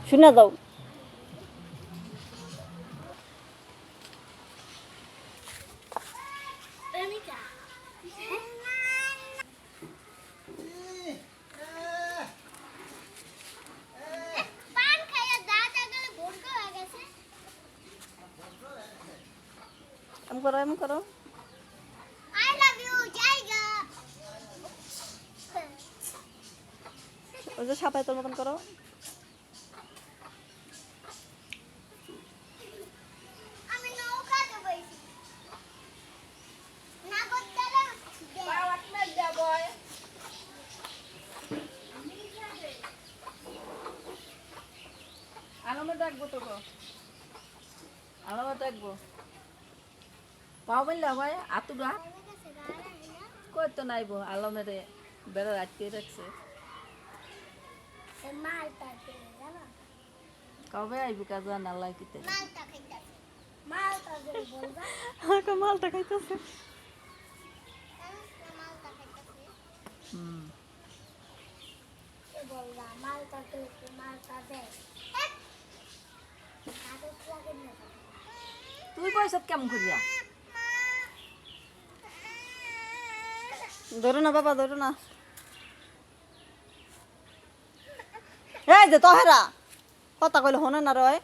শুনে যাও। এম করো, এম করো। ওই যে সাপাই তোর মতন করো। আলমে ডাকবো তোকে, আলমে ডাকবো। পাও বললে ভাই আতুরা কই তো নাইব, আলমেরে বেড়া আটকে রাখছে। কবে আইবি কাজা না লাইকিতে? মালটা খাইতেছে। তুই পয়সা কেমন করিয়া? ধরো না বাবা, ধরো না। এই যে তহেরা কথা কইলে হনে না রয়।